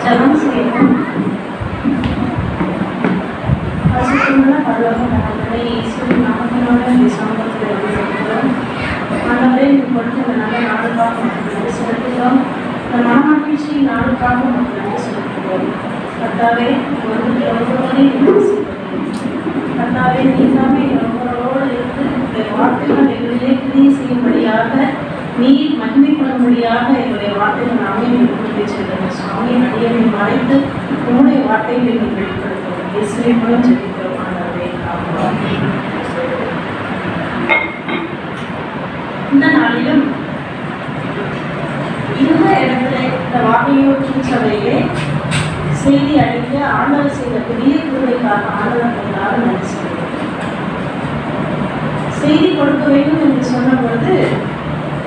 ஜெபம் செய்வோம். பரிசுத்தமுள்ள பரலோக தகப்பனே, இயேசுவின் நாமத்தினால இந்த சமூகத்தில் இருக்கிறோம். ஆண்டவரே, இந்த பொழுது இந்த நல்ல நாளுக்காக நன்றி செலுத்துகிறோம். இந்த மனமகிழ்ச்சி நாளுக்காக நன்றி செலுத்துகிறோம். கர்த்தாவே, ஒவ்வொருவரையும் கர்த்தாவே, நீதாமே ஒவ்வொருவரோடு இருந்து இந்த வார்த்தைகள் எங்களிலே கிரியை செய்யும்படியாக, நீர் மகிமைப்படும்படியாக எங்களுடைய வார்த்தைகள் நாமே வெளிப்படுத்தி செல்கிறோம். சுவாமி, அடியனை மறைத்து உங்களுடைய வார்த்தைகளை நீங்கள் வெளிப்படுத்துவோம். இயேசுவை மூலம் ஜெபிக்கிறோம் ஆண்டவரே. ஆமென். இந்த நாளிலும் இந்த இடத்துல இந்த வாகையோற்று சபையிலே செய்தி அளிக்க ஆண்டவர் செய்த பெரிய கிருபைக்காக ஆண்டவர்களுக்காக நன்றி சொல்கிறேன். செய்தி கொடுக்க வேண்டும் என்று சொன்ன பொழுது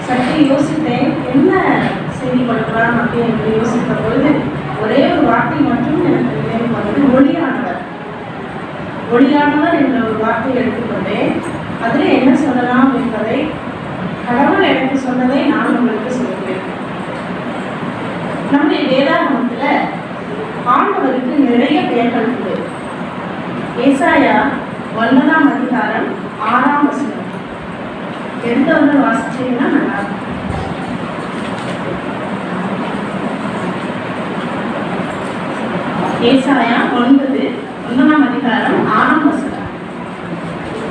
சற்று யோசித்தேன், என்ன செய்தி கொடுக்கலாம் அப்படின்னு யோசித்த பொழுது ஒரே ஒரு வார்த்தை மட்டும் எனக்கு நினைவு வந்தது, ஒளியானவர். ஒளியானவர் என்ற ஒரு வார்த்தையை எடுத்துக்கொண்டேன். அதில் என்ன சொல்லலாம் என்பதை கடவுள் எனக்கு சொன்னதை நான் உங்களுக்கு சொல்கிறேன். நம்முடைய வேதாகமத்தில் ஆண்டவருக்கு நிறைய பெயர்கள் உண்டு. ஏசாயா 9ஆம் அதிகாரம் 6ஆம் வசனம் எடுத்தவர்கள் வாசிச்சீங்கன்னா நல்லா இருக்கும். ஏசாயா 9ஆம் அதிகாரம் 6ஆம் வசனம்.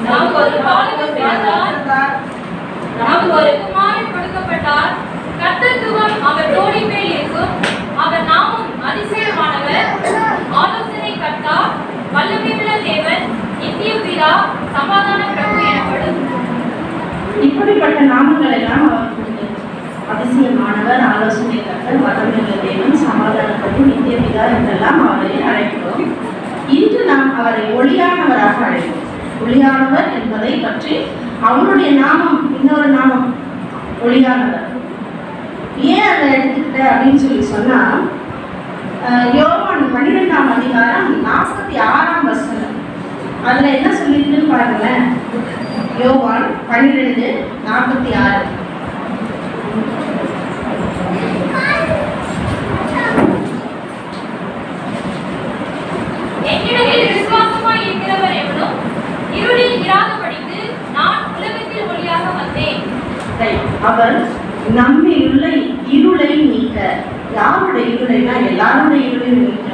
நமக்கு ஒரு குமாரன் கொடுக்கப்பட்டார், கர்த்தத்துவம் அவர் தோளின் மேல் இருக்கும். அவர் நாமம் அதிசயமானவர், ஆலோசனை கர்த்தா, வல்லமையுள்ள தேவன், நித்திய பிதா, சமாதான பிரபு எனப்படும். இப்படிப்பட்ட நாமங்கள் எல்லாம் அவருக்கு உண்டு. அதிசயமானவர், ஆலோசனை கர்த்தர், வல்லமையுள்ள தேவன், சமாதான பிரபு, நித்திய பிதா என்றெல்லாம் அவரை அழைக்கிறோம். இன்று நாம் அவரை ஒளியானவராக அழைக்கிறோம். ஒளியானவர் என்பதை பற்றி அவருடைய நாமம், இன்னொரு நாமம் ஒளியானவர். ஏன் அதை எடுத்துக்கிட்ட அப்படின்னு சொல்லி சொன்னா, யோவான் 12ஆம் அதிகாரம் 46ஆம் வசனம் அதுல என்ன சொல்லிருக்குன்னு பாருங்களேன். யோவான் 12:46. என்னிடத்தில் விசுவாசமாய் இருக்கிறவர் எவனும் இருளில் இராதபடிக்கு நான் உலகத்தில் ஒளியாக வந்தேன். அவர் நம்மிலுள்ள இருளை நீக்க, யாருடைய இருளைனா எல்லாருடைய இருளையும் நீக்க,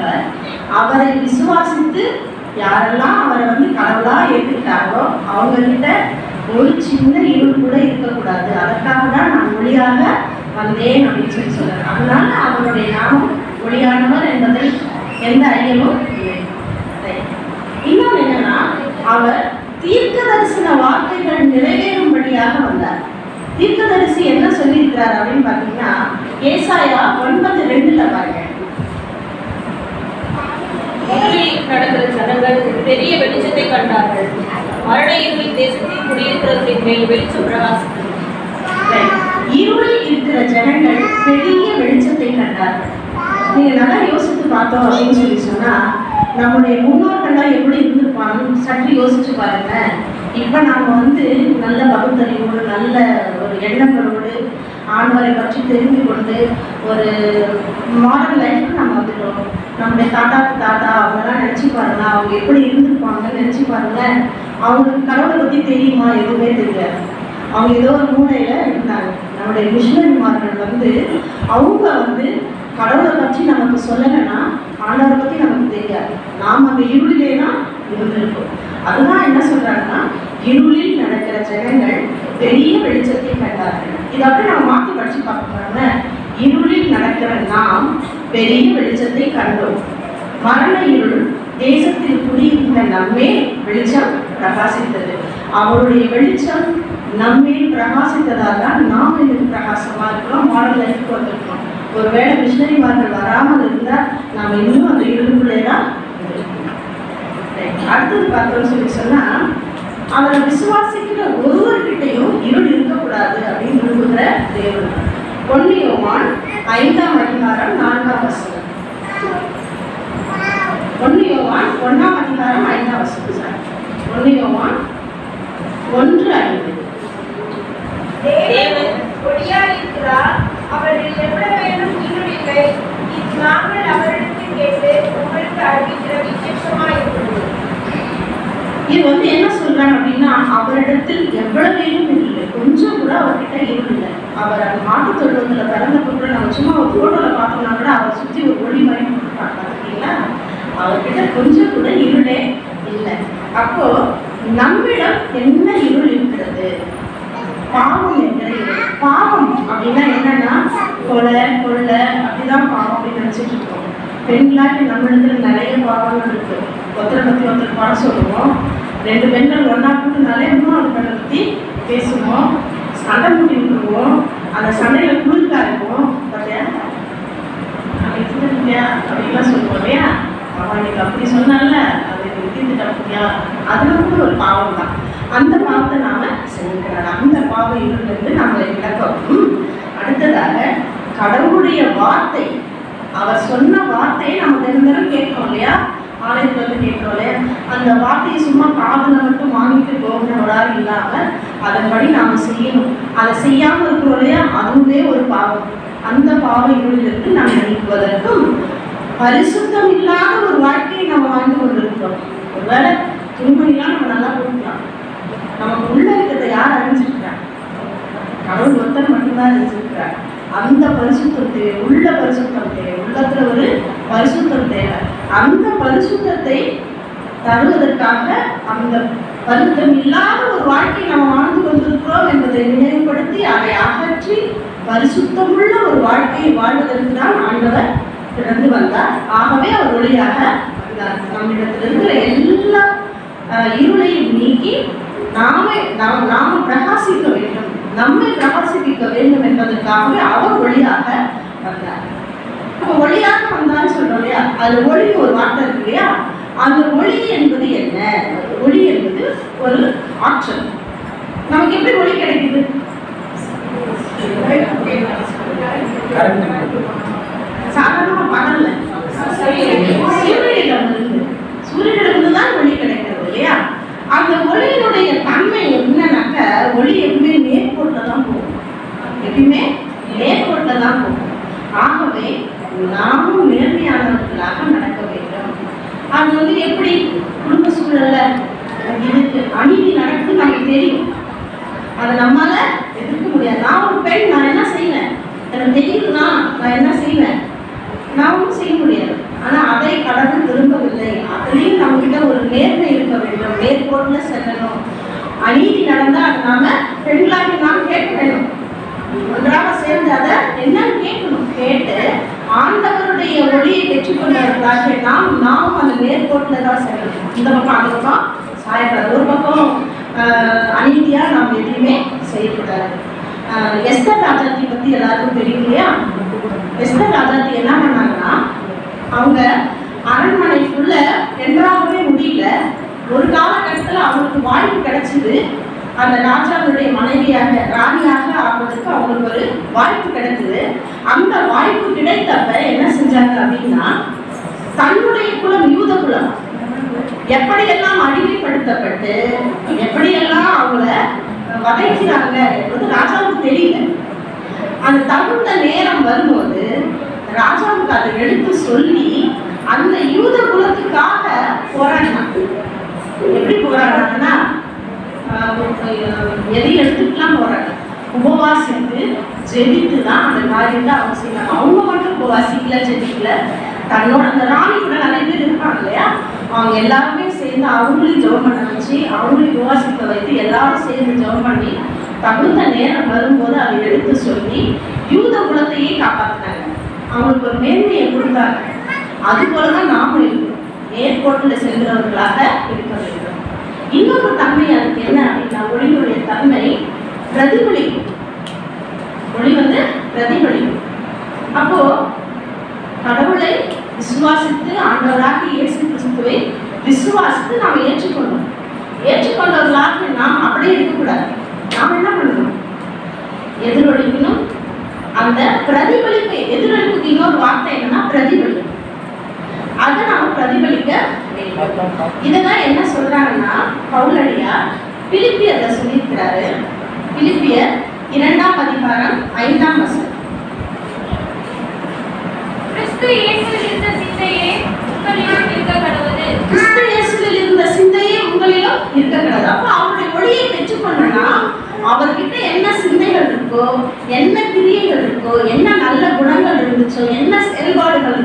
அவரை விசுவாசித்து யாரெல்லாம் அவரை கடவுளா ஏற்றுக்கிட்டாரோ அவங்க கிட்ட ஒரு சின்ன இருள் கூட இருக்கக்கூடாது. அதற்காக தான் நான் ஒளியாக வந்தேன் அப்படின்னு சொல்லி சொல்றாரு. அதனால அவருடைய நாமம் ஒளியானவர் என்பதை எந்த ஐயமும் இல்லை. இன்னொன்று என்னன்னா, அவர் தீர்க்க தரிசன வார்த்தைகள் நிறைவேறும்படியாக வந்தார். தீர்க்கதரிசி என்ன சொல்லியிருக்கிறார் அப்படின்னு பார்த்தீங்கன்னா, ஏசாயா 9:2 பாருங்க. நடக்கிற ஜனங்கள் பெரிய வெளிச்சத்தை கண்டார்கள், மரண இருளின் தேசத்தில் குடியிருக்கிறவர்களின் மேல் வெளிச்சம் பிரகாசித்தது. இருளில் இருக்கிற ஜனங்கள் பெரிய வெளிச்சத்தை கண்டார்கள். நீங்க நல்லா யோசித்து பார்த்தோம் அப்படின்னு சொல்லி சொன்னா, நம்முடைய முன்னோர்கள்லாம் எப்படி இருந்திருப்பாங்கன்னு சற்று யோசிச்சு பாருங்க. இப்ப நாம நல்ல பகுத்தறிவோடு, நல்ல ஒரு எண்ணங்களோடு ஆண்டவரை பற்றி தெரிந்து கொண்டு ஒரு மாடர்ன் லைஃப் நம்ம வந்துட்டோம். நம்முடைய தாத்தா அவங்கெல்லாம் நினைச்சு பாருங்க, அவங்க எப்படி இருந்திருப்பாங்கன்னு நினைச்சு பாருங்க. அவங்களுக்கு கடவுளை பத்தி தெரியுமா? எதுவுமே தெரியாது. அவங்க ஏதோ ஒரு மூலையில இருந்தாங்க. நம்முடைய மிஷனரிமார்கள் அவங்க கடவுளை பற்றி நமக்கு சொல்லலைன்னா ஆண்டவரை பற்றி நமக்கு தெரியாது. நாம் அந்த இருளிலே தான் இருந்திருக்கோம். அதுதான் என்ன சொல்றாங்கன்னா, இருளில் நடக்கிற ஜனங்கள் பெரிய வெளிச்சத்தை கண்டார்கள். இதை அப்படியே நம்ம மாற்றி படிச்சு பார்க்கறாங்க. இருளில் நடக்கிற நாம் பெரிய வெளிச்சத்தை கண்டோம். மரண இருள் தேசத்தில் குடியிருந்த நம்மே வெளிச்சம் பிரகாசித்தது. அவருடைய வெளிச்சம் நம்மே பிரகாசித்ததால் தான் நாம் இன்னும் பிரகாசமா இருக்கிறோம், மாடல் லைஃப்க்கு வந்திருக்கிறோம். ஒருவேளை மிஷனரிமார்கள் வராமல் இருந்தால் நாம் இன்னும் அந்த இருளுக்குள்ளே தான். அடுத்தது பார்த்தோம்னு சொல்லி சொன்னா, அவரை விசுவாசிக்கிற ஒருவர்கிட்டையும் இருள் இருக்கக்கூடாது அப்படின்னு விரும்புகிற தேவன். 1 யோவான் 5ஆம் அதிகாரம் 4ஆம் வசனம். 1 யோவான் 1ஆம் அதிகாரம் 5ஆம் வசனம். சார், 1 யோவான் 1:5. தேவன் ஒளியாய் இருக்கிறார், அவரில் எவ்வளவு இருள் இல்லை. நாங்கள் அவரிடத்தில் அறிவிக்கிற விசேஷமாய் இருக்கிறது. இது வந்து என்ன சொல்றாங்க அப்படின்னா, அவரிடத்தில் எவ்வளவேனும் இல்லை, கொஞ்சம் கூட அவர்கிட்ட இருள் இல்லை. அவர் அந்த மாட்டு தொழுவத்துல பிறந்த கூட நம்ம சும்மா ஒரு போட்டோல பார்த்தோம்னா கூட அவரை சுற்றி ஒரு ஒளி மாதிரி போட்டுருக்காங்க பார்த்தீங்களா. அவர்கிட்ட கொஞ்சம் கூட இருளே இல்லை. அப்போ நம்மிடம் என்ன இருள் இருக்கிறது? பாவம் என்கிற இருள். பாவம் அப்படின்னா என்னன்னா, கொலை கொள்ளை அப்படிதான் பாவம் அப்படின்னு நினைச்சிட்டு இருக்கோம். பெண்களாக நம்மிடத்துல நிறைய பாவங்கள் இருக்கு. ஒருத்தரை பத்தி ஒருத்தர் பாட சொல்லுவோம். 2 பெண்கள் ஒன்னா கூட்டு நிறைய மூணாவது பெண்ணை பத்தி பேசுவோம், சண்டை முட்டி விட்டுருவோம். அந்த சண்டையில குளிர்கா இருக்கும் பார்த்தியா அப்படின்லாம் சொல்லுவோம் இல்லையா. அவன் இன்னைக்கு அப்படி சொன்னால அது வித்திட்டுட்டா அப்படியா, அதுல கூட ஒரு பாவம் தான். அந்த பாவத்தை நாம செய்யக்கூடாது. அந்த பாவ இருளிலிருந்து நம்மளை விளக்கவும். அடுத்ததாக கடவுளுடைய வார்த்தை, அவர் சொன்ன வார்த்தையை நம்ம தினம் கேட்கிறோம் இல்லையா, ஆலயத்துல வந்து கேட்கிறோம் இல்லையா. அந்த வார்த்தையை சும்மா காதுல மட்டும் வாங்கிட்டு போகிறவராக இல்லாம அதன்படி நாம செய்யணும். அதை செய்யாம இருக்கிறோம் இல்லையா, அதுவுமே ஒரு பாவம். அந்த பாவ இருளிலிருந்து நாம் நீக்குவதற்கும் பரிசுத்தம் இல்லாத ஒரு வாழ்க்கையை நம்ம வாழ்ந்து கொண்டிருக்கிறோம். ஒருவேளை துன்பம் நம்ம நல்லா கொடுக்கலாம். நமக்கு உள்ள இருக்கிறத யார் அறிஞ்சிருக்கிறார்? கடவுள் ஒருத்தர் மட்டும்தான் அறிஞ்சிருக்கிறார். அந்த பரிசுத்தம் தேவை, உள்ள பரிசுத்தம் தேவை, உள்ளத்துல ஒரு பரிசுத்தம் தேவை. அந்த பரிசுத்தத்தை தருவதற்காக அந்த பரிசுத்தம் இல்லாத ஒரு வாழ்க்கை நாம் வாழ்ந்து கொண்டிருக்கிறோம் என்பதை நினைவுபடுத்தி அதை அகற்றி பரிசுத்தமுள்ள ஒரு வாழ்க்கையை வாழ்வதற்கு தான் ஆண்டவர் பிறந்து வந்தார். ஆகவே அவர் ஒளியாக வந்தார். நம்மிடத்தில் இருக்கிற எல்லா இருளையும் நீக்கி நாம பிரகாசிக்க வேண்டும், நம்மை பிரகாசிப்பிக்க வேண்டும் என்பதற்காகவே அவர் ஒளியாக வந்தார். அப்ப ஒளியாக வந்தான்னு சொல்றோம் இல்லையா, அது ஒளி ஒரு வார்த்தை இருக்கு இல்லையா. அந்த ஒளி என்பது என்ன? ஒளி என்பது ஒரு ஆற்றல். நமக்கு எப்படி ஒளி கிடைக்குது? சாதாரணமா பகல்ல சூரியனிடமிருந்து தான் ஒளி கிடைக்கிறது இல்லையா. அந்த ஒளியினுடைய தன்மை என்னன்னாக்க, ஒளி எப்பவுமே நேர்கோட்டில் தான் போகும், எப்பயுமே நேர்கோட்டில் தான் போகும். ஆகவே நாமும் நேர்மையானவர்களாக நடக்க வேண்டும். அது வந்து எப்படி? குடும்ப சூழல்ல இதுக்கு அநீதி நடக்குது நமக்கு தெரியும், அதை நம்மளால எதிர்க்க முடியாது. நான் ஒரு பெண், நான் என்ன செய்வேன்? எனக்கு தெரியுதுன்னா நான் என்ன செய்வேன்? நாமும் செய்ய முடியாது. ஆனா அதை கடவுள் விரும்பவில்லை. அதுலேயும் நம்ம கிட்ட ஒரு நேர்மை இருக்க வேண்டும், நேர்கோட்டுல செல்லணும். அநீதி நடந்தா அதை நாம பெண்களாகி நாம் கேட்க வேண்டும். ஒன்றாக சேர்ந்து அதை என்னன்னு கேட்கணும். கேட்டு ஆண்டவருடைய ஒளியை பெற்றுக்கொண்டவர்களாக நாமும் அந்த நேர்கோட்டுல தான் செல்லணும். இந்த பக்கம் அந்த பக்கம் சாயப்படாது. ஒரு பக்கம் அநீதியா நாம் எதையுமே செய்யக்கூடாது. எஸ்தர் ராஜாத்தி பத்தி எல்லாருக்கும் தெரியும் இல்லையா. எஸ்தர் ராஜாத்தி என்ன பண்ணாங்கன்னா, அவங்க அரண்மனைக்குள்ள என்றாகவே முடியல. ஒரு காலகட்டத்தில் அவங்களுக்கு வாய்ப்பு கிடைச்சிது. அந்த ராஜாவுடைய மனைவியாக ராணியாக ஆகுவதற்கு அவங்களுக்கு ஒரு வாய்ப்பு கிடைச்சது. அந்த வாய்ப்பு கிடைத்தப்ப என்ன செஞ்சாங்க அப்படின்னா, தன்னுடைய குலம் யூத குலம் எப்படியெல்லாம் அடிமைப்படுத்தப்பட்டு எப்படியெல்லாம் அவங்கள வதைக்கிறாங்க என்பது ராஜாவுக்கு தெரியல. அந்த தகுந்த நேரம் வரும்போது ராஜாவுக்கு அதை எடுத்து சொல்லி அந்த யூத குலத்துக்காக போராடினாங்க. எப்படி போராடினாங்கன்னா, எதை எடுத்துக்கலாம் போராட உபவாசித்து ஜெபித்து தான் அந்த காரியத்தை அவங்க செய்யறாங்க. அவங்க மட்டும் உபவாசிக்கல, ஜெபிக்கல, தன்னோட அந்த ராணி கூட நிறைய பேர் இருப்பாங்க இல்லையா, அவங்க எல்லாருமே சேர்ந்து அவங்களையும் ஜெபம் பண்ண வச்சு அவங்களையும் உபவாசிக்க வைத்து எல்லாரும் சேர்ந்து ஜெபம் பண்ணி தகுந்த நேரம் வரும்போது அதை எடுத்து சொல்லி யூத குலத்தையே காப்பாற்றினாங்க. அவங்களுக்கு ஒரு மேன்மையை கொடுத்தாங்க. அது போலதான் நாம இருக்கணும், நேர்கோட்டில் செல்கிறவர்களாக இருக்க வேண்டும். இன்னொரு தன்மை அதுக்கு என்ன அப்படின்னா, ஒளியுடைய தன்மை பிரதிபலிக்கும். ஒளி வந்து பிரதிபலிக்கும். அப்போ கடவுளை விசுவாசித்து ஆண்டவராக இயேசு கிறிஸ்துவை விசுவாசித்து நாம் ஏற்றுக்கொண்டோம். ஏற்றுக்கொண்டவர்களாக நாம் அப்படியே இருக்கக்கூடாது. நாம் என்ன பண்ணணும்? எதிரொலிக்கணும். அந்த பிரதிபலிப்பை, எதிரொலிப்புக்கு இன்னொரு வார்த்தை என்னன்னா பிரதிபலிப்பு. அதை நாம் பிரதிபலிக்க வேண்டும். இதெல்லாம் என்ன சொல்றாங்கன்னா, பவுலடியார் பிலிப்பியர்ல சொல்லியிருக்கிறாரு. பிலிப்பியர் 2ஆம் அதிகாரம் 5ஆம் வசனம். கிறிஸ்து இயேசுவில் இருந்த சிந்தையே உங்களிலும் இருக்க கடவுது. கிறிஸ்து இயேசுவில் இருந்த சிந்தையே உங்களிலும் இருக்க கடவுது. அப்ப அவருடைய ஒளியை பெற்றுக்கொண்டா அவர்கிட்ட என்ன சிந்தைகள் இருக்கோ, என்ன கிரியைகள் இருக்கோ, என்ன நல்ல குணங்கள் இருந்துச்சோ, என்ன செயல்பாடுகள்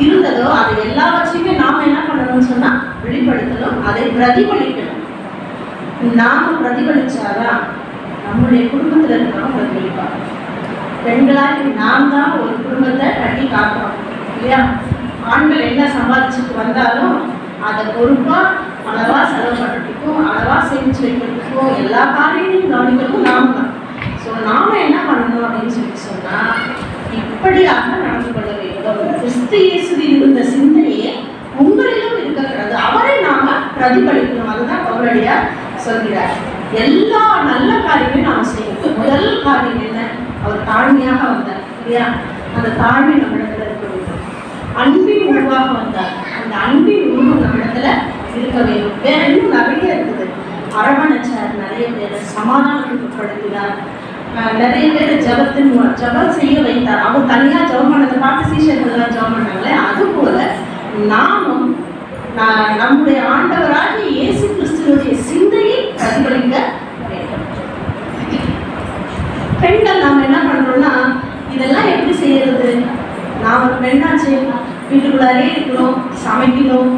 இருந்ததோ அது எல்லாவற்றையுமே நாம என்ன பண்ணணும்னு சொன்னா வெளிப்படுத்தணும், அதை பிரதிபலிக்கணும். நாம பிரதிபலிச்சாதான் நம்முடைய குடும்பத்துல இருக்கிறவங்க பிரதிபலிப்பாங்க. பெண்களாகி நாம் தான் ஒரு குடும்பத்தை கட்டி காக்கிறோம் இல்லையா? ஆண்கள் என்ன சம்பாதிச்சுட்டு வந்தாலும் அதை பொறுப்பா அளவா செலவு பண்ணுறதுக்கும் அளவா சேமிச்சு வைக்கிறதுக்கும் எல்லா காரியங்களையும் கவனிக்கிறதுக்கும் நாம தான். ஸோ நாம என்ன பண்ணணும் அப்படின்னு சொன்னா இப்படியாக நடந்து கொள்ள வேண்டும். கிறிஸ்து இயேசுவில் இருந்த சிந்தையே உங்களிலும் இருக்கக்கூடாது, அவரை நாம பிரதிபலிக்கணும். அதுதான் பவுலடியார் சொல்கிறார். எல்லா நல்ல காரியங்களையும் நாம செய்யணும். முதல் காரியம் என்ன? அவர் தாழ்மையாக வந்தார் இல்லையா? அந்த தாழ்மை நம்ம இடத்துல இருக்க வேண்டும். அன்பின் உருவாக வந்தார், அந்த அன்பின் உருவம் நம்ம இடத்துல இருக்க வேண்டும். வேற இன்னும் நிறைய இருக்குது. அரவணைச்சார், நிறைய பேர் சமாதானத்துக்கு உட்படுத்தினார், நிறைய பேர் ஜபம் செய்ய வைத்தார். அவர் தனியா ஜபம் பண்ணதை பார்த்து சீஷர்கள்லாம் ஜபம் பண்ணாங்களே, அது போல நாமும் நம்முடைய ஆண்டவராகிய இயேசு கிறிஸ்துவினுடைய சிந்தையை பிரதிபலிக்க வேண்டும். பெண்கள் நாம என்ன பண்றோம்னா இதெல்லாம் எப்படி செய்யறது? நான் ஒரு பெண்ணாச்சு, வீட்டுக்குள்ளாரே இருக்கணும், சமைக்கணும்,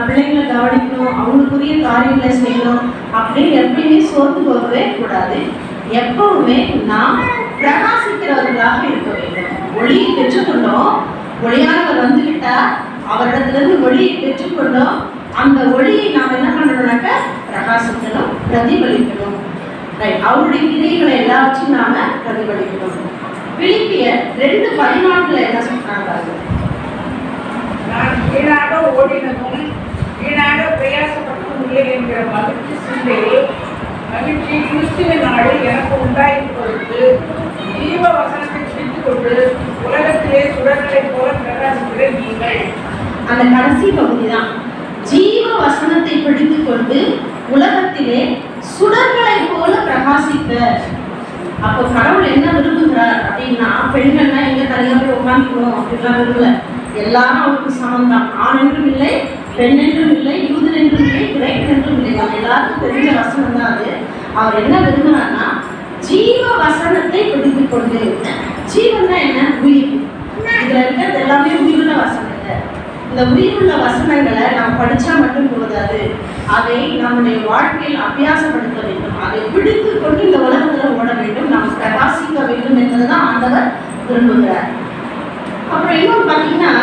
பிள்ளைங்களை கவனிக்கணும், அவங்களுக்குரிய காரியங்களை செய்யணும் அப்படின்னு எப்பயுமே சோர்ந்து போகவே கூடாது. எப்பவுமே நாம் பிரகாசிக்கிறவர்களாக இருக்க வேண்டும். ஒளியை பெற்றுக்கொண்டோம், ஒளியானவர் வந்துவிட்டார், அவரிடத்திலிருந்து ஒளியை பெற்றுக்கொண்டோம். அந்த ஒளியை நாம் என்ன பண்ணணும்னாக்க பிரகாசிக்கணும், பிரதிபலிக்கணும். அவருடைய கிரியைகளை எல்லாவற்றையும் நாம பிரதிபலிக்கணும். பிலிப்பியர் 2:14 என்ன சொல்றாங்க? நான் வீணாக ஓடினதும் வீணாக பிரயாசப்பட்டதும் இல்லை என்கிற மகிழ்ச்சி கிறிஸ்துவின் நாளில் எனக்கு உண்டாயிருப்பதற்கு ஜீவ வசனத்தை பிடித்துக் கொண்டு உலகத்திலே சுடர்களை போல பிரகாசிக்கிற நீங்கள். அந்த கடைசி பகுதி தான், ஜீவ வசனத்தை பிடித்துக் கொண்டு உலகத்திலே சுடர்களை போல பிரகாசிக்க. அப்போ கடவுள் என்ன விரும்புகிறார் அப்படின்னா, பெண்கள்னா எங்க தனியாக போய் உட்காந்துக்கணும் அப்படின்லாம் விரும்பல. எல்லாரும் அவருக்கு சமம் தான். ஆண் என்றும் இல்லை, பெண் என்றும் இல்லை, யூதன் என்றும் இல்லை, கிரேக்கன் என்றும் இல்லை. நம்ம எல்லாருக்கும் தெரிஞ்ச வசனம் தான் அது. அவர் என்ன விரும்புகிறார்னா ஜீவ வசனத்தை பிடித்துக் கொண்டு. ஜீவன்னா என்ன? உயிர். இதுல இருக்கிறது எல்லாமே உயிருள்ள வசனங்கள். இந்த உயிருள்ள வசனங்களை நாம் படிச்சா மட்டும் போதாது, அதை நம்முடைய வாழ்க்கையில் அபியாசப்படுத்த வேண்டும். அதை பிடித்து கொண்டு இந்த உலகத்துல ஓட வேண்டும், நாம் பிரகாசிக்க வேண்டும் என்பதுதான் ஆண்டவர் விரும்புகிறார். அப்புறம் இன்னொன்று பார்த்தீங்கன்னா,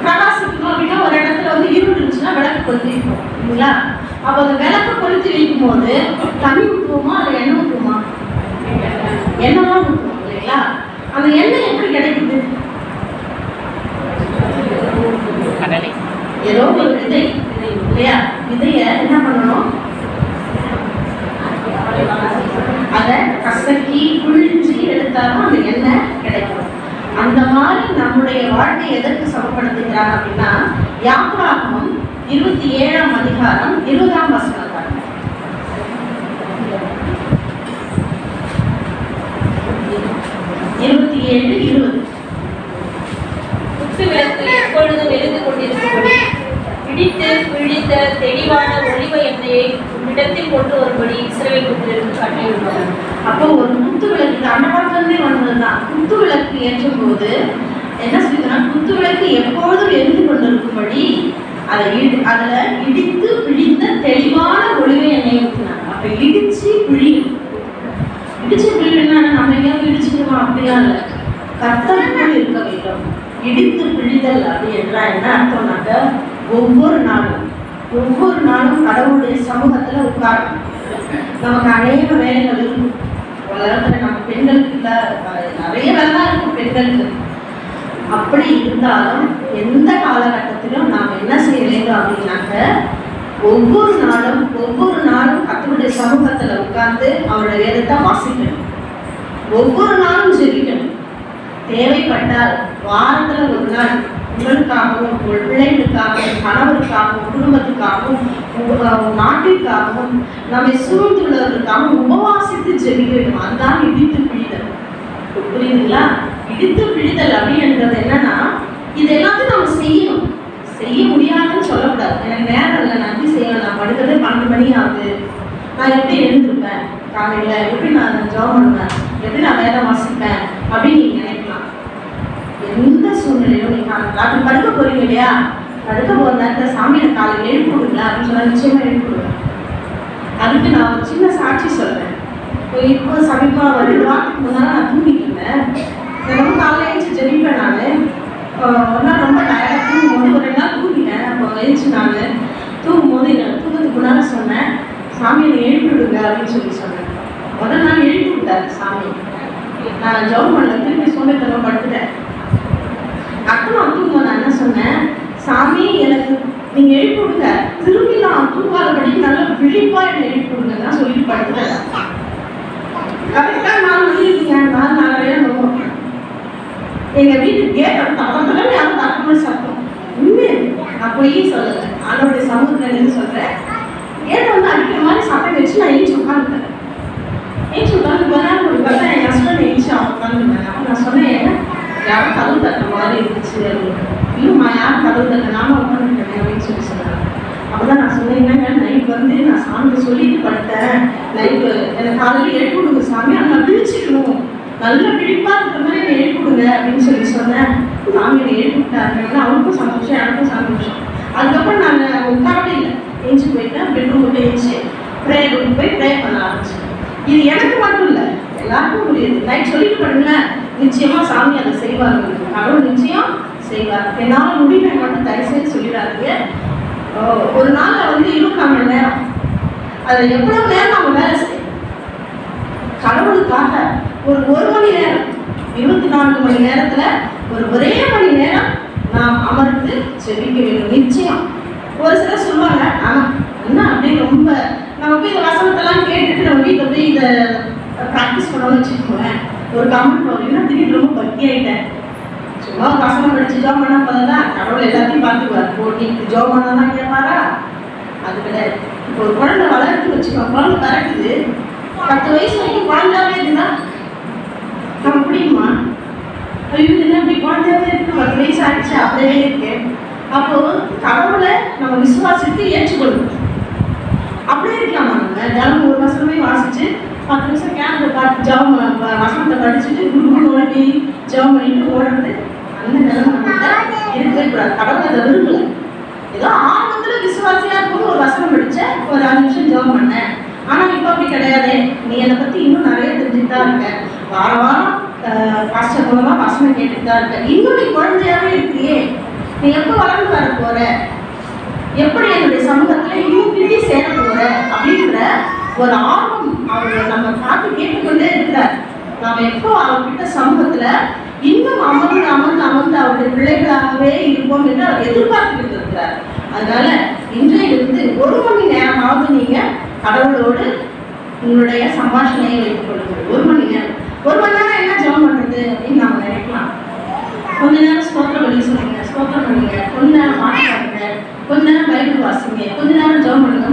பிரகாசிக்கணும் அப்படின்னா ஒரு இடத்துல வந்து இருள் இருந்துச்சுன்னா விளக்கு கொளுத்தி வைப்போம் இல்லைங்களா? அப்போ அந்த விளக்கு கொளுத்தி வைக்கும் போது தண்ணி ஊற்றுவோமா அதில் எண்ணெய் ஊற்றுவோமா? எண்ணெய் தான் ஊற்றுவோம் இல்லைங்களா? அந்த எண்ணெய் எப்படி கிடைக்குது? ஏதோ ஒரு விதை இல்லையா? விதைய என்ன பண்ணணும்? அதை கசக்கி புழிஞ்சி எடுத்தாலும் அந்த எண்ணெய் கிடைக்கும். அந்த மாதிரி நம்முடைய வாழ்க்கை எதற்கு சமப்படுத்துகிறார் அப்படின்னா, யாத்ராகமம் 27ஆம் அதிகாரம் 20ஆம் வசனம் தான். 27:20. குத்து விளக்கு எப்பொழுதும் எரிந்து கொண்டிருக்கும்படி பிடித்து பிழித்த தெளிவான ஒளிவ எண்ணெயை இடத்தில் கொண்டு வரும்படி இஸ்ரவேல் புத்திரருக்கு கட்டளையிட்டார். அப்போ ஒரு குத்து விளக்கு அந்த காலத்துலேருந்தே வந்ததுதான். குத்து விளக்கு ஏற்றும் போது என்ன சொல்லிங்கன்னா, குத்து விளக்கு எப்பொழுதும் எரிந்து கொண்டிருக்கும்படி அதுல இடித்து பிழிந்த தெளிவான ஒளிவ எண்ணெயை ஊற்றினாங்க. அப்ப இடிச்சு பிழியும். இடிச்சு பிழினா நம்ம எங்கேயாவது இடிச்சுக்கணும் அப்படிலாம் இல்லை, கர்த்தருக்குள் இருக்க வேண்டும். இடித்து பிழிதல் அப்படி என்றால் என்ன அர்த்தம்னாக்க, ஒவ்வொரு நாளும் கடவுளுடைய சமூகத்துல உட்காரணும். நமக்கு அநேக வேலைகள் இருக்கும் உலகத்துல, நம்ம பெண்களுக்கு இல்லை, நிறைய வேலை தான் இருக்கும் பெண்களுக்கு. அப்படி இருந்தாலும் எந்த காலகட்டத்திலும் நாம் என்ன செய்ய வேண்டும் அப்படின்னாக்க, ஒவ்வொரு நாளும் கர்த்தருடைய சமூகத்துல உட்கார்ந்து அவருடைய வேதத்தை வாசிக்கணும். ஒவ்வொரு நாளும் ஜெபிக்கணும். தேவைப்பட்டால் வாரத்துல ஒரு நாள் உங்களுக்காகவும், உங்கள் பிள்ளைகளுக்காகவும், கணவருக்காகவும், குடும்பத்துக்காகவும், நாட்டிற்காகவும், நம்மை சூழ்ந்துள்ளவர்களுக்காகவும் உபவாசித்து ஜெபிக்க வேண்டும். அதுதான் இடித்து பிழிதல். புரியுதுங்களா? இடித்து பிழிதல் அப்படின்றது என்னன்னா, இது எல்லாத்தையும் நம்ம செய்யணும். செய்ய முடியாதுன்னு சொல்லக்கூடாது. எனக்கு நேரம் இல்லை, நான் எப்படி செய்வேன், நான் படுக்கிறதே 12 மணி ஆகுது, நான் எப்படி எழுந்திருப்பேன் காலையில், எப்படி நான் ஜாப் பண்ணுவேன், எப்படி நான் வேலை வாசிப்பேன் அப்படின்னு நீங்கள் நினைக்கலாம். எந்த சூழ்நிலையும் நீங்கள் ராத்திரி படுக்க போறீங்க இல்லையா, படுக்க போகிற நேரத்தில் சாமியை காலையில் எழுப்பிவிடுங்களா அப்படின்னு சொன்னால் நிச்சயமாக எழுப்பிவிடுவேன். அதுக்கு நான் ஒரு சின்ன சாட்சி சொல்கிறேன். இப்போ சமீபமாக ஒரு 2 வாரத்துக்கு முன்னால் நான் தூங்கிட்டு இருந்தேன். ரொம்ப காலையில் எழுந்து ஜெபிப்பேன். நான் ஒரு நாள் ரொம்ப டயர்டாக தூங்கும்போது ஒரு 2 நாள் தூங்கிட்டேன். அப்போ எழுந்து நான் தூங்கும்போது எனக்கு தூங்கத்துக்கு முன்னால் சொன்னேன், சாமி என்னை எழுப்பி விடுங்க அப்படின்னு சொன்னேன். முதல் நாள் எழுப்பி விட்டார் சாமி. நான் ஜெபம் பண்ண திரும்பி சோம்பேத்தனமா படுத்துட்டேன். அப்புறம் நான் தூங்கும்போது நான் என்ன சொன்னேன், சாமி எனக்கு நீங்கள் எழுப்பி விடுங்க, திரும்பி நான் தூங்காதபடி நல்லா விழிப்பாக என்னை எழுப்பி விடுங்க சொல்லிட்டு படுத்துட்டேன். கரெக்டாக 4 மணி இருக்கீங்க, 4:30 நோக்கம். எங்கள் வீட்டு கேட் தரத்துல யாரும் தரமான சத்தம். உண்மை நான் போய் சொல்லலை, ஆண்டோடைய சமூகத்தில் சொல்கிறேன். கேட்டை வந்து அடிக்கிற மாதிரி சத்தம் வச்சு நான் எழுச்சி உட்காந்துட்டேன். எழுச்சி உட்காந்து போனால் ஒரு பார்த்தா என் ஹஸ்பண்ட் எழுச்சி உட்காந்துருந்தாங்க. அப்போ நான் சொன்னேன், யாரும் கதவு தட்டுற மாதிரி இருந்துச்சு அப்படின்னு. இல்லைம்மா யாரும் கதவு தட்ட, நாம உட்காந்துருக்கேன் அப்படின்னு சொன்னாங்க. அப்போதான் நான் சொன்னேன், நைட் வந்து நான் சாமி சொல்லிட்டு படுத்தேன், நைட்டு எனக்கு காலையில் எழுப்பி விடுங்க சாமி, ஆனால் விழிச்சிக்கணும், நல்ல விழிப்பாக இருக்கிற மாதிரி என்னை எழுப்பி விடுங்க அப்படின்னு சொன்னேன். சாமி என்னை எழுப்பி விட்டாருன்னா அவனுக்கும் சந்தோஷம், எனக்கும் சந்தோஷம். அதுக்கப்புறம் நான் உட்காரவே இல்லை, எழுந்து போயிட்டேன். பெட்ரூம் எழுந்து ப்ரேயர் ரூம் போய் ப்ரே பண்ண ஆரம்பிச்சேன். இது எனக்கு மட்டும் இல்லை, எல்லாருக்கும் புரியுது. நைட் சொல்லிட்டு படுங்களேன், நிச்சயமாக சாமி அதை செய்வாங்க, கடவுள் நிச்சயம் செய்வார். என்னால் முடிவை மட்டும் தயவுசெய்து சொல்லிடாதீங்க. ஒரு நாளில் வந்து 24 மணி நேரம், அதில் எவ்வளவு நேரம் நம்ம வேலை செய்யணும் கடவுளுக்காக. ஒரு மணி நேரம், 24 மணி நேரத்தில் ஒரே மணி நேரம் நாம் அமர்ந்து ஜெபிக்க வேண்டும் நிச்சயம். ஒரு சிலர் சொல்லுவாங்க, ஆனால் என்ன அப்படியே ரொம்ப நம்ம போய் இந்த வசனத்தெல்லாம் கேட்டுட்டு நம்ம வீட்டில் போய் இதை ப்ராக்டிஸ் பண்ணணும்னு வச்சுக்கோங்க. ஒரு கமெண்ட் பார்த்தீங்கன்னா திடீர்னு ரொம்ப பக்தி ஆகிட்டேன். சும்மா வசனம் படிச்சு ஜோம் பண்ணால் போதான் கடவுள் எல்லாத்தையும் பார்த்துக்குவார். போட்டி ஜோம் பண்ணால் தான் கேட்பாரா? அது கிடையாது. இப்போ ஒரு குழந்தை வளர்த்து வச்சுக்கோங்க, குழந்தை பறக்குது, 10 வயசு வரைக்கும் குழந்தையாவே இருந்தா நம்ம பிடிக்குமா? ஐயோ என்ன இப்படி குழந்தையாவே இருக்கு, 10 வயசு ஆயிடுச்சு அப்படியே இருக்கு. அப்போ கடவுளை நம்ம விசுவாசித்து ஏற்றுக்கொள்ளணும். அப்படியே இருக்கலாமா? நம்ம தினம் ஒரு வசனமே வாசிச்சு 10 நிமிஷம் கேமரா பார்த்து ஜாம் வசனத்தை படிச்சுட்டு குரு ஓடி ஜாம் பண்ணிட்டு ஓடுறது, அந்த நிலைமை நம்மகிட்ட இருக்கவே கூடாது. கடவுளை அதை விரும்பல. ஏதோ ஆரம்பத்தில் விசுவாசியாக இருக்கும்போது ஒரு வசனம் படித்தேன், ஒரு 5 நிமிஷம் ஜாம் பண்ணேன். ஆனால் இப்போ அப்படி கிடையாது. நீ என்னை பற்றி இன்னும் நிறைய தெரிஞ்சுட்டு தான் இருக்க, வாரம் வாரம் பாஸ்டர் மூலமாக வசனம் கேட்டுட்டு தான் இருக்க, இன்னும் நீ குழந்தையாகவே இருக்கியே, நீ எப்போ வளர்ந்து வர போகிற, எப்படி என்னுடைய சமூகத்தில் இன்னும் கிட்டி சேர போகிற அப்படின்ற ஒரு ஆர்வம் அவர் நம்ம பார்த்து கேட்டுக்கொண்டே இருக்கிறார். நாம் எப்போ அவர்கிட்ட சமூகத்தில் இன்னும் அமர்ந்து அவருடைய பிள்ளைகளாகவே இருப்போம் என்று அவர் எதிர்பார்த்துக்கிட்டு இருக்கிறார். அதனால இன்றையிலிருந்து 1 மணி நேரமாவது நீங்கள் கடவுளோடு உங்களுடைய சம்பாஷணையை வைத்துக் கொள்ளுங்கள். 1 மணி நேரம். 1 மணி நேரம் என்ன ஜெபம் பண்ணுறது அப்படின்னு நம்ம நினைக்கலாம். கொஞ்ச நேரம் ஸ்தோத்திரம் பண்ணி சொல்லுங்க, ஸ்தோத்திரம் பண்ணுங்க, கொஞ்ச நேரம் பாட்டு பாடுங்க, கொஞ்ச நேரம் பைபிள் வாசிங்க, கொஞ்ச நேரம் ஜெபம் பண்ணுங்க.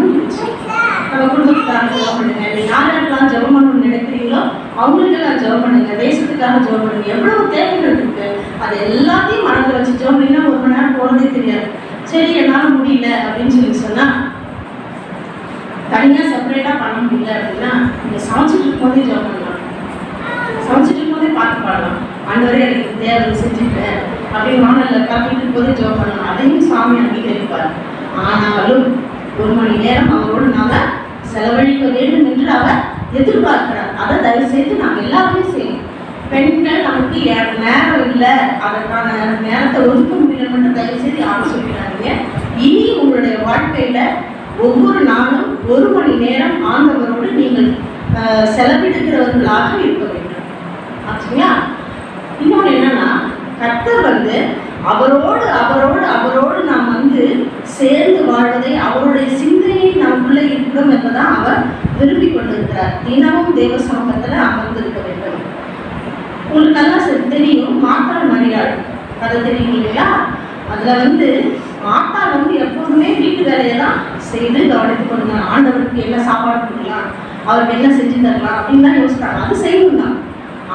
நம்ம குடும்பத்துக்காக ஜெபம் பண்ணுங்க. நீ யாருக்கெல்லாம் ஜெபம் பண்ணணும்னு நினைக்கிறீங்களோ அவங்களுக்கெல்லாம் ஜெபம் பண்ணுங்க, தேசத்துக்காக ஜெபம் பண்ணுங்க. எவ்வளவு தேவைகள் இருக்கு, அது எல்லாத்தையும் மனதில் வச்சு ஜெபம் பண்ணிங்கன்னா 1 மணி நேரம் போனதே தெரியாது. சரி என்னால் முடியல அப்படின்னு சொன்னா தனியாக செப்பரேட்டாக பண்ண முடியல அப்படின்னா நீங்கள் சமைச்சிட்டு இருக்கும்போதே ஜெபம் பண்ணலாம், சமைச்சிட்டு இருக்கும்போதே பாட்டு பாடலாம். ஆண்டவரே எனக்கு தேவை செஞ்சுட்டேன் அப்படின்னு வானலில் காப்பிட்டு இருக்கும்போதே ஜெபம் பண்ணலாம். அதையும் சாமி அங்கீகரிப்பார். ஆனாலும் 1 மணி நேரம் அவரோடு நாம் செலவழிக்க வேண்டும் என்று அவர் எதிர்பார்க்கிறார். அதை தயவு செய்து நாங்கள் எல்லாருமே செய்யணும். பெண்கள் நமக்கு நேரம் இல்லை, அதற்கான நேரத்தை ஒதுக்க முடியல மட்டும் தயவு செய்து யாரும் சொல்லிடாதீங்க. இனி உங்களுடைய வாழ்க்கையில ஒவ்வொரு நாளும் 1 மணி நேரம் ஆண்டவரோடு நீங்கள் செலவிடுகிறவர்களாக இருக்க வேண்டும். ஆச்சுங்களா? இன்னொன்று என்னன்னா, கர்த்தர் வந்து அவரோடு நாம் வந்து சேர்ந்து வாழ்வதை, அவருடைய சிந்தனையை நமக்குள்ளே இருக்கணும் என்பதான் அவர் விரும்பி கொண்டிருக்கிறார். தினமும் தேவ சமூகத்தில் அமர்ந்திருக்க வேண்டும். உங்களுக்கு நல்லா தெரியும், மாத்தாள் மரியாள் கதை தெரியும் இல்லையா? அதில் வந்து மாத்தாள் வந்து எப்போதுமே வீட்டு வேலையை தான் செய்து கவனித்து கொண்டு ஆண்டவருக்கு என்ன சாப்பாடு கொடுக்கலாம், அவருக்கு என்ன செஞ்சு தரலாம் அப்படின்னு தான் யோசித்தாங்க. அது செய்யணும் தான்.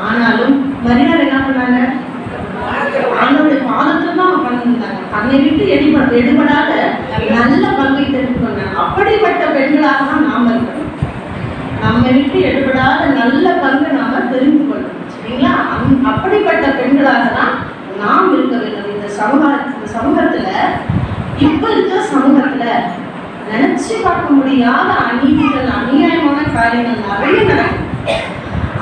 ஆனாலும் மரியாள் என்ன பண்ணாங்க? ஆண்டவருடைய பாதத்தில் தான் பண்ணியிருந்தாங்க. தன்னை விட்டு எடுபடாத நல்ல பங்கை தெரிந்து கொண்டாங்க. அப்படிப்பட்ட பெண்களாக தான் நாம் இருக்கணும். நம்மை விட்டு எடுபடாத நல்ல பங்கை நாம தெரிந்து கொள்ளணும். சரிங்களா? அப்படிப்பட்ட பெண்களாக தான் நாம் இருக்க வேண்டும். இந்த சமூகத்துல இப்ப இருக்கிற சமூகத்துல நினைச்சு பார்க்க முடியாத அநீதிகள், அநியாயமான காரியங்கள் நிறைய நடக்கும்.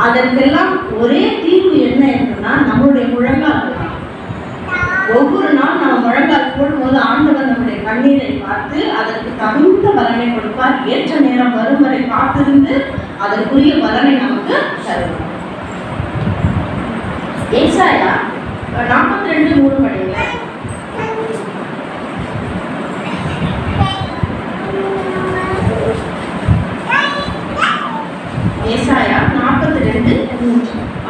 அதற்கெல்லாம் ஒரே தீர்வு என்ன என்றுன்னா நம்மளுடைய முழங்கால். ஒவ்வொரு நாள் நம்ம முழங்கால் போடும்போது ஆண்டவர் நம்முடைய கண்ணீரை பார்த்து அதற்கு தகுந்த பலனை கொடுப்பார். ஏற்ற நேரம் வரும் வரை காத்திருந்து அதற்குரிய பலனை நமக்கு தருவார். ஏசாயா 42:3 படிங்க. ஏசாயா 42:3.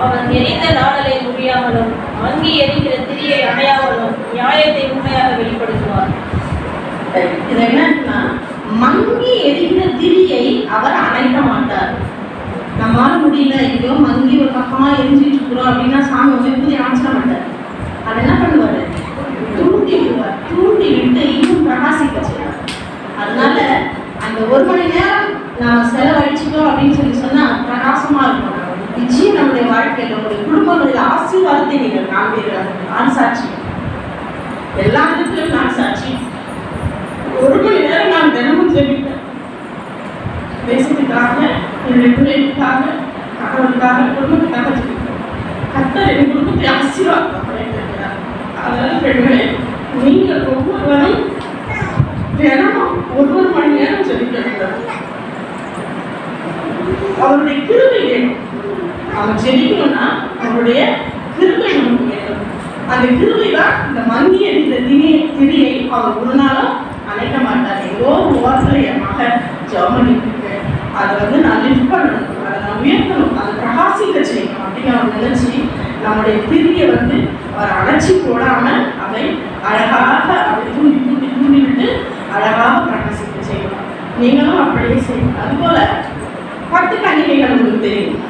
அவன் எரிந்த நாடலை முடியாமலும் அங்கி எரிகிற திரியை அணையாமலும் நியாயத்தை உண்மையாக வெளிப்படுத்துவார். இது என்னன்னா, மங்கி எரிகிற திரியை அவர் அணைக்க மாட்டார். நம்மளால முடியல, ஐயோ மங்கி ஒரு பக்கமா எரிஞ்சிட்டு இருக்கிறோம் அப்படின்னா சாமி வந்து அணைச்சிட மாட்டார். அது என்ன பண்ணுவாரு? தூண்டி விடுவார். தூண்டி விட்டு இன்னும் பிரகாசிக்க செய்வார். அதனால அந்த 1 மணி நேரம் நாம செலவழிச்சிட்டோம் அப்படின்னு சொன்னா பிரகாசமா இருக்கும். நிச்சயம் நம்முடைய வாழ்க்கையில் நம்முடைய குடும்பங்களில் ஆசீர்வாதத்தை நீங்கள் காண்பீர்கள். நான் சாட்சி, எல்லா இடத்திலும் நான் சாட்சி. 1 மணி நேரம் நான் தினமும் ஜெபிப்பேன். தேசத்துக்காக, என்னுடைய பிள்ளைகளுக்காக, கணவனுக்காக, குடும்பத்துக்காக ஜெபிப்பேன். கர்த்தர் என் குடும்பத்தை ஆசீர்வாதம் பண்ணியிருக்கிறார். அதனால பெண்களே, நீங்கள் ஒவ்வொருவரும் தினமும் 1 மணி நேரம் ஜெபிக்கிறார். அவருடைய கிருபை வேணும். அவன் ஜெபிக்கணும்னா அவருடைய கிருபை நமக்கு வேணும். அந்த கிருபை தான் இந்த மங்கி என்ற திரியை அவர் ஒரு நாளும் அணைக்க மாட்டார். ஏதோ ஒரு ஓரத்தில் என் மகன் ஜெபம் பண்ணிட்டு அதை நான் லிஃப்ட் பண்ணணும், அதை நான் உயர்த்தணும், அதை பிரகாசிக்க செய்யணும் அப்படின்னு அவர் நினைச்சு நம்முடைய திரியை அவர் அணைச்சி போடாமல் அதை அழகாக அப்படி தூண்டி தூண்டி தூண்டி விட்டு அழகாக பிரகாசிக்க செய்யணும். நீங்களும் அப்படியே செய்யணும். அதுபோல 10 கன்னிகைகள் உங்களுக்கு தெரியும்.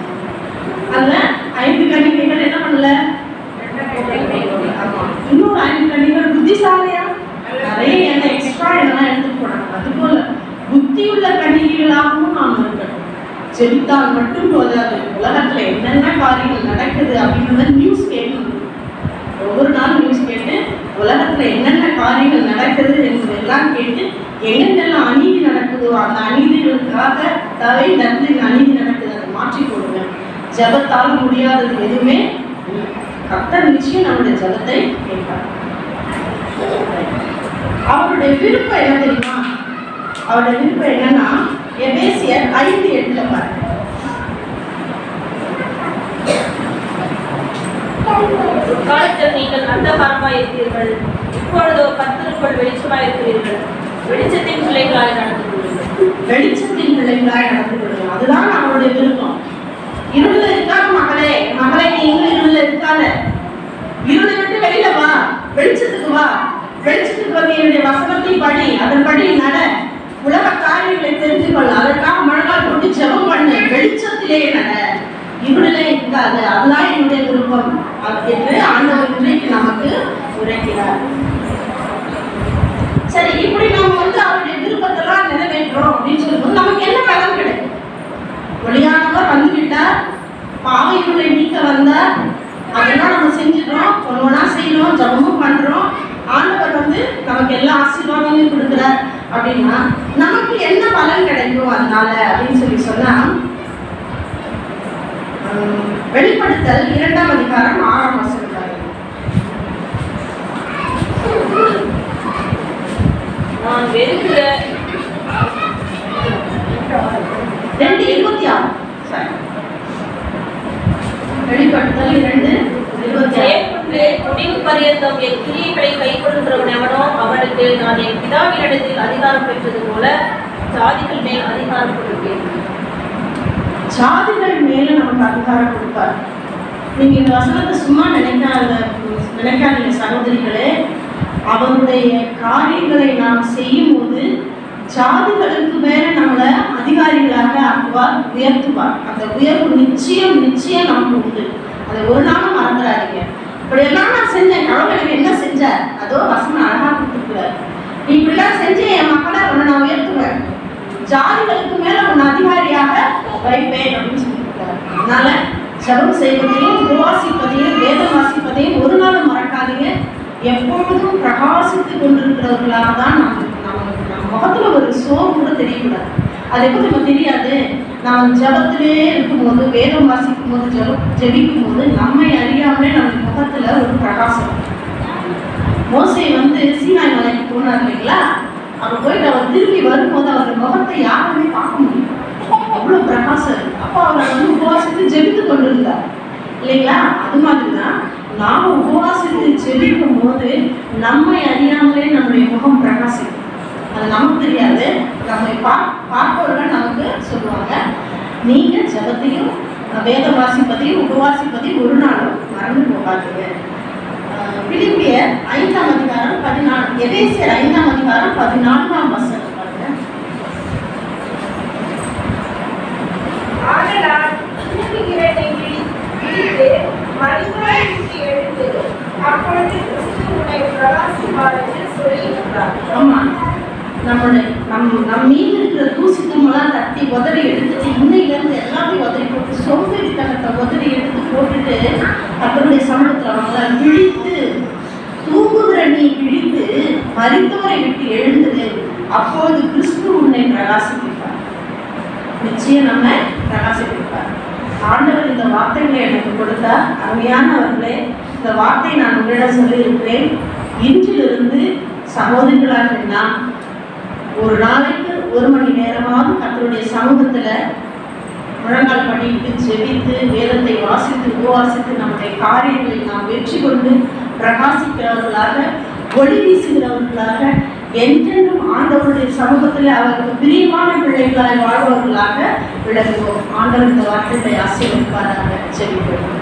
அதுல 5 கன்னிகைகள் என்ன பண்ணல? ஆமா, இன்னொரு 5 கன்னிகைகள் புத்திசாலியா நிறைய என்ன எக்ஸ்ட்ரா என்னெல்லாம் எடுத்துட்டு போனாங்க. அதுபோல புத்தியுள்ள கன்னிகைகளாகவும் நாம் இருக்கணும். ஜெபித்தால் மட்டும் போதாது. உலகத்துல என்னென்ன காரியங்கள் நடக்குது அப்படின்றத நியூஸ் கேட்கணும். ஒவ்வொரு நாளும் நியூஸ் கேட்டு உலகத்துல என்னென்ன காரியங்கள் நடக்குது என்பதெல்லாம் கேட்டு எங்கெங்கெல்லாம் அநீதி நடக்குதோ அந்த அநீதிகளுக்காக தவை நடந்து அநீதி நடக்குது அதை மாற்றி போடுங்க. ஜபத்தால் முடியாதது எதுவுமே கர்த்தர் நிச்சயம் நம்முடைய ஜபத்தை கேட்பார். அவருடைய விருப்பம் என்ன தெரியுமா? அவருடைய விருப்பம் என்னன்னா எபேசியர் 5:8 பாருங்க. காலத்தில் நீங்கள் அந்தகாரமாய் இருக்கிறீர்கள், இப்பொழுதோ கர்த்தருக்குள் வெளிச்சமாய் இருக்கிறீர்கள். வெளிச்சத்தின் பிள்ளைகளாய் நடந்து கொள்ளுங்கள். வெளிச்சத்தின் பிள்ளைகளாய் நடந்து கொள்ளுங்கள். அதுதான் அவருடைய விருப்பம். இருள இருக்காத மகளே, மகளை நீ இன்னும் இருள இருக்காத, இருளை விட்டு வெளியில வா, வெளிச்சத்துக்கு வா. வெளிச்சத்துக்கு வந்து என்னுடைய வசனத்தை படி, அதன்படி நட, உலக காரியங்களை தெரிந்து கொள்ள, அதற்காக முழங்கால் போட்டு ஜெபம் பண்ணு, வெளிச்சத்திலே நட, இருளிலே இருக்காது. அதுதான் என்னுடைய விருப்பம் என்று ஆண்டவர் இன்றைக்கு நமக்கு உரைக்கிறார். சரி, இப்படி நம்ம அவருடைய விருப்பத்தெல்லாம் நிறைவேற்றோம் அப்படின்னு சொல்லும்போது நமக்கு என்ன பலன் கிடைக்கும்? ஒளியானவர் வந்துவிட்டார், பாவ இருளை நீக்க வந்தார், அதெல்லாம் நம்ம செஞ்சுக்கிறோம், ஒவ்வொன்றா செய்யறோம், ஜபமும் பண்றோம். ஆண்டவர் நமக்கு எல்லா ஆசீர்வாதங்களையும் கொடுக்குறார் அப்படின்னா நமக்கு என்ன பலன் கிடைக்கும் அதனால அப்படின்னு சொன்னா, வெளிப்படுத்தல் 2ஆம் அதிகாரம் 6ஆம் வசனம். நான் வெறுக்கிற 2:26. வெளிப்படுத்தல் 2:26. முடிவு பரியந்தம் என் கிரியைகளை கைக்கொள்கிறவன் எவனோ அவனுக்கு நான் என் பிதாவினிடத்தில் அதிகாரம் பெற்றது போல ஜாதிகள் மேல் அதிகாரம் கொடுப்பேன். ஜாதிகள் மேல நமக்கு அதிகாரம் கொடுப்பார். நீங்க இந்த வசனத்தை சும்மா நினைக்காதீங்க சகோதரிகளே. அவருடைய காரியங்களை நாம் செய்யும் போது ஜாதிகளுக்கு மேல நம்மளை அதிகாரிகளாக ஆக்குவார், உயர்த்துவார். அந்த உயர்வு நிச்சயம் நமக்கு உண்டு. அதை ஒரு நாளும் மறந்துடாதீங்க. இப்படியெல்லாம் நான் செஞ்சேன், கடவுள் எனக்கு என்ன செஞ்ச? அதோ வசனம் அழகா கொடுத்துருக்குறாரு. நீ இப்படிலாம் செஞ்சு என் மக்களை உன்னை நான் உயர்த்துவேன், ஜாதிகளுக்கு மேல உன்னை அதிகாரியாக வைப்பேன் அப்படின்னு சொல்லியிருக்காரு. அதனால ஜெபம் செய்வதையும் உபவாசிப்பதையும் வேதம் வாசிப்பதையும் ஒரு நாளும் மறக்காதீங்க. எப்பொழுதும் பிரகாசித்து கொண்டிருக்கிறவர்களாக தான் நம்ம முகத்துல ஒரு சோறு கூட தெரியக்கூடாது. அது எப்படி நம்ம தெரியாது? நாம் ஜபத்திலே இருக்கும்போது, வேதம் வாசிக்கும் போது, ஜெபிக்கும் போது நம்மை அறியாமலே நம்ம முகத்துல ஒரு பிரகாசம். மோசே சீனாய் மலைக்கு போனார் இல்லைங்களா? அப்ப போயிட்டு அவர் திரும்பி வரும்போது அவர் முகத்தை யாருமே பார்க்க முடியும், எவ்வளவு பிரகாசம் இருக்கு. அப்போ அவர் உபவாசித்து ஜெபித்து கொண்டிருந்தார் இல்லைங்களா? அது மாதிரிதான் நாம உபவாசித்து ஜெபிக்கும் போது நம்மை அறியாமலே நம்முடைய முகம் பிரகாசிக்கும். அது நமக்கு தெரியாது, நம்மை பார்ப்பவர்கள் நமக்கு சொல்லுவாங்க. நீங்க ஜபத்தையும் வேதம் வாசிப்பதையும் உபவாசிப்பதையும் ஒரு நாளும் மறந்து போகாதீங்க. பிலிப்பியர் 5ஆம் அதிகாரம் 14, எபேசியர் 5ஆம் அதிகாரம் 14ஆம் வசனம் பாருங்க. ஆதலால் தூங்குகிறதை விழித்து மறுநாள் எழுந்து அப்பொழுது கிறிஸ்து உன்னை பிரகாசிப்பார் என்று சொல்லியிருக்கிறார். ஆமா, நம் மீது இருக்கிற தூசித்தமெல்லாம் தட்டி உதறி எடுத்துட்டு இன்னையிலேருந்து எல்லாத்தையும் உதறி போட்டு சோம்பேறித்தனத்தை உதறி எடுத்து போட்டுட்டு அவருடைய சமூகத்தில் அவங்கள விழித்து தூங்குகிற நீ விழித்து மரித்தவரை விட்டு எழுந்தது, அப்போது கிறிஸ்து உன்னை பிரகாசிப்பிப்பார். நிச்சயம் நம்ம பிரகாசிப்பிப்பார். ஆண்டவர் இந்த வார்த்தைகளை எனக்கு கொடுத்தார். அருமையானவர்களே, இந்த வார்த்தை நான் உங்களிடம் சொல்லியிருக்கிறேன். இன்றிலிருந்து சகோதரிகளாக நான் ஒரு நாளைக்கு 1 மணி நேரமாவது கர்த்தருடைய சமூகத்துல முழங்கால் பண்ணிட்டு ஜெபித்து வேதத்தை வாசித்து உபவாசித்து நம்முடைய காரியங்களில் நாம் வெற்றி கொண்டு பிரகாசிக்கிறவர்களாக, ஒளி வீசுகிறவர்களாக, என்றென்றும் ஆண்டவருடைய சமூகத்தில் அவருக்கு பிரியமான பிள்ளைகளாய் வாழ்பவர்களாக விளங்குவோம். ஆண்டவர் இந்த வார்த்தைகளை ஆசீர்வதிப்பாராக. ஜெபிப்போம்.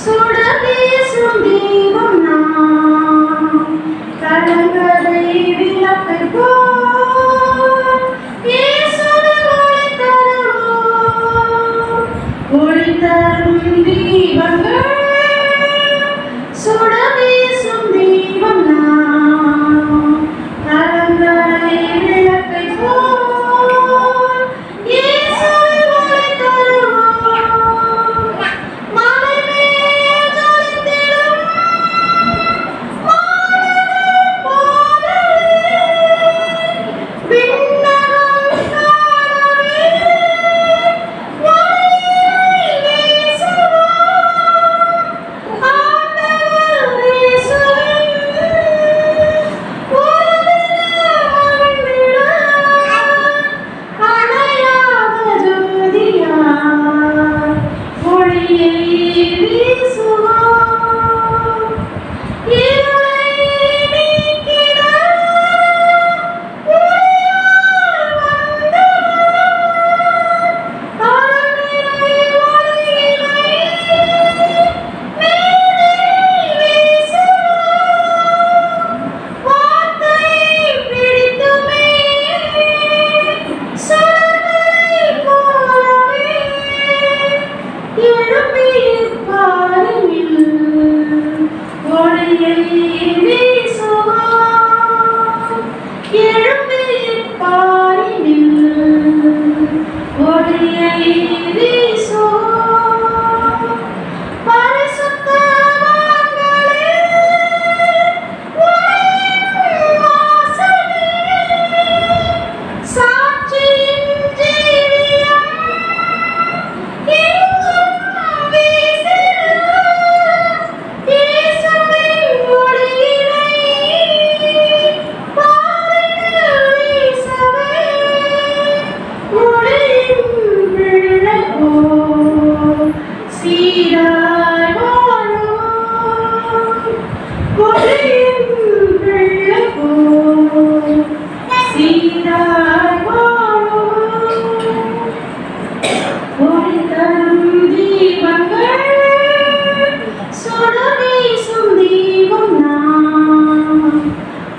சுடவீசும் தீபம் நாம் கலங்கரை விளக்கை போல் இயேசுவின் ஒளி தருவோம். ஒளி தரும் தீபங்கள் சுடவீசும் தீபம் நாம் கலங்கரை விளக்கை போல்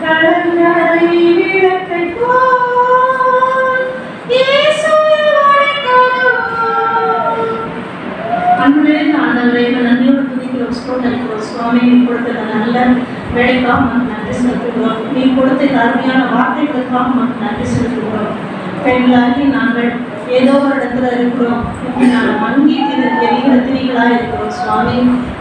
கலங்கரை விளக்கை அன்புடைய ஆண்டவரே, நன்றியோடு துதிக்கிறோம், ஸ்தோத்திரிக்கிறோம். சுவாமி, நீர் கொடுத்த நல்ல வேலைக்காக உமக்கு நன்றி செலுத்துகிறோம். நீர் கொடுத்த அருமையான வார்த்தைகளுக்காக உமக்கு நன்றி செலுத்துகிறோம். பெண்களாகி நாங்கள் ஏதோ ஒரு இடத்துல இருக்கிறோம், நாங்கள் மங்கி எரிகிற திரிகளாக இருக்கிறோம். சுவாமி,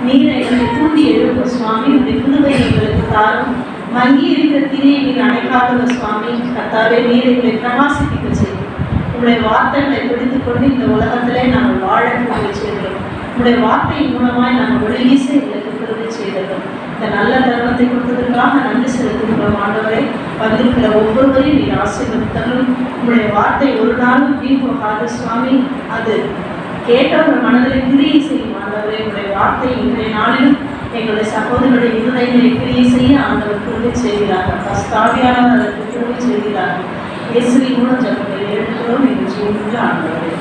நீரை எங்களை தூண்டி எழுப்போம். சுவாமி, உடைய புதுவை எங்களுக்கு தாரும். மங்கி இருக்கிற திரியை நீர் அணைக்காதவ. சுவாமி கர்த்தாவே, நீர் எங்களை பிரகாசிப்பிக்க செய்யும். உங்களுடைய வார்த்தைகளை பிடித்துக் கொண்டு இந்த உலகத்திலே நாங்கள் வாழ கிருபை செய்கிறோம். உங்களுடைய வார்த்தையின் மூலமாய் நாங்கள் ஒளிவீச எங்களுக்கு கிருபை செய்கிறோம். இந்த நல்ல தருணத்தை கொடுத்ததற்காக நன்றி செலுத்துகிறோம். ஆண்டவரை, வந்திருக்கிற ஒவ்வொருவரையும் நீர் ஆசீர்வதித்தரும். உங்களுடைய வார்த்தை ஒரு நாளும் வீண் போகாது. சுவாமி, அது கேட்டவர் மனதில் கிரியை செய்யும். ஆண்டவரை, உங்களுடைய வார்த்தை இன்றைய நாளிலும் எங்களுடைய சகோதரருடைய இருதயங்களை கிரியை செய்ய ஆண்டவர் கிருபை செய்கிறார்கள். பஸ்தாவியானவர் அதற்கு கிருபை செய்கிறார்கள். இயேசுவின் மூலம் ஜெபங்களை எடுக்கிறோம். எங்கள் ஜீவனுக்கு ஆண்டவரே.